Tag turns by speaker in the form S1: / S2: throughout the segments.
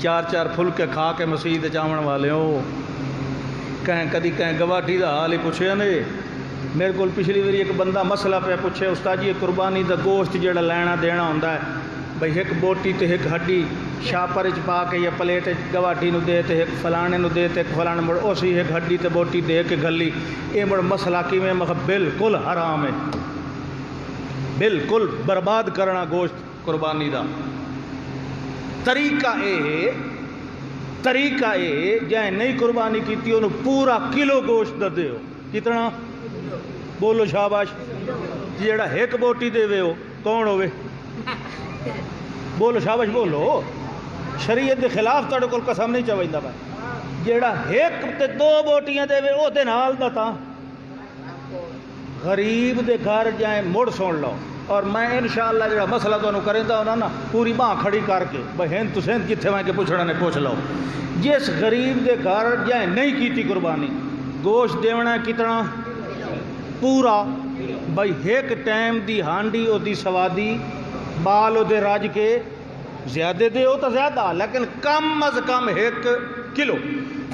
S1: چار چار پھلکے کھا کے مسجد چاون والے ہو کہیں کدی کہیں گواٹھی دا حال ہی پوچھے نے میرے کو پچھلی باری ایک بندہ مسئلہ پہ پوچھے استاد جی قربانی دا گوشت جڑا لینا دینا ہوتا ہے بھئی ایک بوٹی تے ایک ہڈی شاپر چ پا کے یا پلیٹ گواٹھی نو دے تے ایک فلانے نو دے تے ایک فلانے مڑ اسی ایک ہڈی تے بوٹی دے کے گلی یہ مڑ مسئلہ کیویں میں بالکل حرام ہے بالکل برباد کرنا گوشت قربانی دا طریقہ اے جائیں نہیں قربانی کیتی انہوں پورا کلو گوشت دا دیو کتنا بولو شاباش جیڑا ایک بوٹی دے وے ہو کون ہوئے بولو شاباش بولو شریعت دے خلاف تڑے کول قسم نہیں چوائندہ بھائی جیڑا ایک تے دو بوٹیاں دے وے او دے نال دا تا غریب دے گھر جائیں مڑ سن لو اور میں انشاءاللہ جڑا مسئلہ تو انہوں کریں دا ہونا نا پوری باں کھڑی کر کے بھئی ہند تو سند کتھے میں کے پوچھڑا نے پوچھ لو جس غریب دے گھر جائیں نہیں کیتی قربانی گوشت دیونا کتنا پورا بھئی ایک ٹائم دی ہانڈی او دی سوادی بال او دے راج کے زیادہ دے ہو تو زیادہ لیکن کم از کم ایک کلو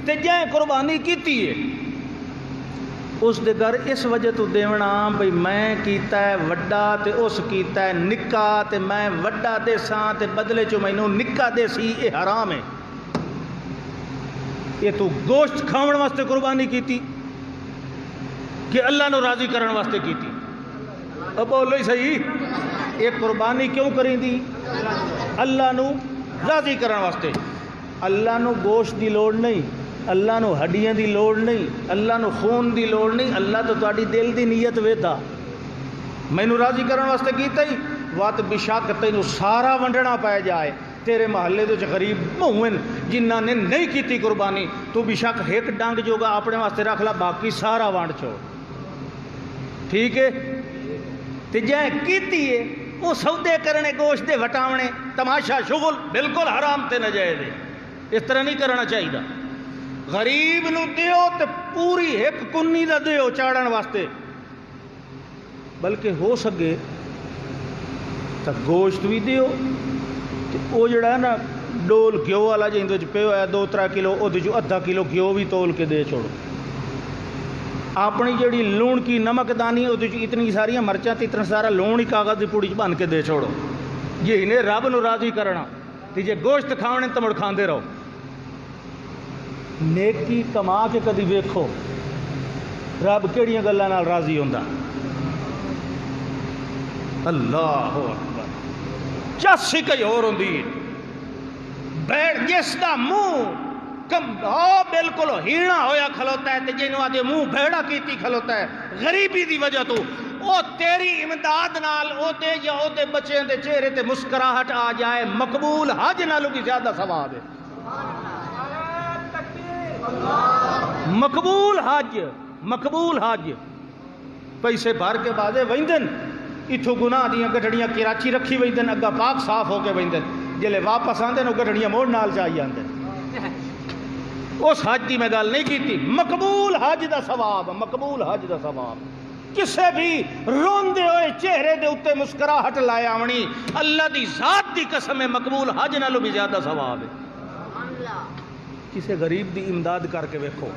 S1: تے جائیں قربانی کیتی ہے اس دے گھر اس وجہ تو دیونا بھئی میں کیتا ہے وڈا تے اس کیتا ہے نکا تے میں وڈا دے ساں تے بدلے چو مینوں نکا دے سی یہ حرام ہے یہ تو گوشت کھاون واسطے قربانی کیتی کہ اللہ نو راضی کرن واسطے کیتی اب بولو ہی صحیح یہ قربانی کیوں کریں دی اللہ نو راضی کرن واسطے اللہ نو گوشت دی لوڑ نہیں اللہ نو ہڈیاں دی لوڑ نہیں اللہ نو خون دی لوڑ نہیں اللہ تو تہاڈی دل دی نیت ویدا مینوں راضی کرن واسطے کیتا ہی وات بشک تینوں سارا ونڈنا پے جائے تیرے محلے دے وچ غریب مومن جنہاں نے نہیں کیتی قربانی تو بشک ایک ڈنگ جوگا اپنے واسطے رکھ لا باقی سارا وانڈ چھوڑ ٹھیک ہے تے جائیں کیتی ہے وہ سودے کرنے گوشت دے وٹاونے تماشا شغل بالکل حرام تے ناجائز ہے اس طرح نہیں کرنا چاہیے غریب نو دیو تے پوری ایک کنی دا دیو چاڑن واسطے بلکہ ہو سکے تو گوشت بھی دیو تے او جڑا ہے نا ڈول گھیو والا جہاں دے پیو ہے 2-3 کلو او دے جو ادھا کلو گھیو بھی تول کے دے چھوڑو اپنی جڑی لون کی نمک دانی او دے جو اتنی ساری مرچاں تے اتنا سارا لون ہی کاغذ دی پوڑی بن کے دے چھوڑو یہ انہیں رب نو راضی کرنا تے جے گوشت کھاونے تو مڑ کھاندے رہو نیکی کما کے کدی ویکھو رب کیڑیاں گلاں نال راضی ہوندا اللہ اکبر چس ہی کئی اور ہوندی بیٹھ جس دا منہ بالکل ہیڑا ہویا کھلوتا ہے تے جنوں آدے منہ بھیڑا کیتی کھلوتا ہے غریبی دی وجہ تو او تیری امداد نال او دے یا او دے بچے دے چہرے تے مسکراہٹ آ جائے مقبول حج نالوں بھی زیادہ ثواب ہے مقبول حج پیسے بھر کے بعدے ویندن اتھو گناہ دیاں گڈھڑیاں کراچی رکھی ویندن اگا پاک صاف ہو کے ویندن جلے واپس آندے نو گڈھڑیاں موڑ نال چاہیے آندے اس حج دی میں گل نہیں کیتی مقبول حج دا ثواب کسے بھی روندے ہوئے چہرے دے اتے مسکراہٹ لائے آونی اللہ دی ذات دی قسم ہے مقبول حج نالوں بھی زیادہ ثواب ہے کسے غریب دی امداد کر کے ویکھو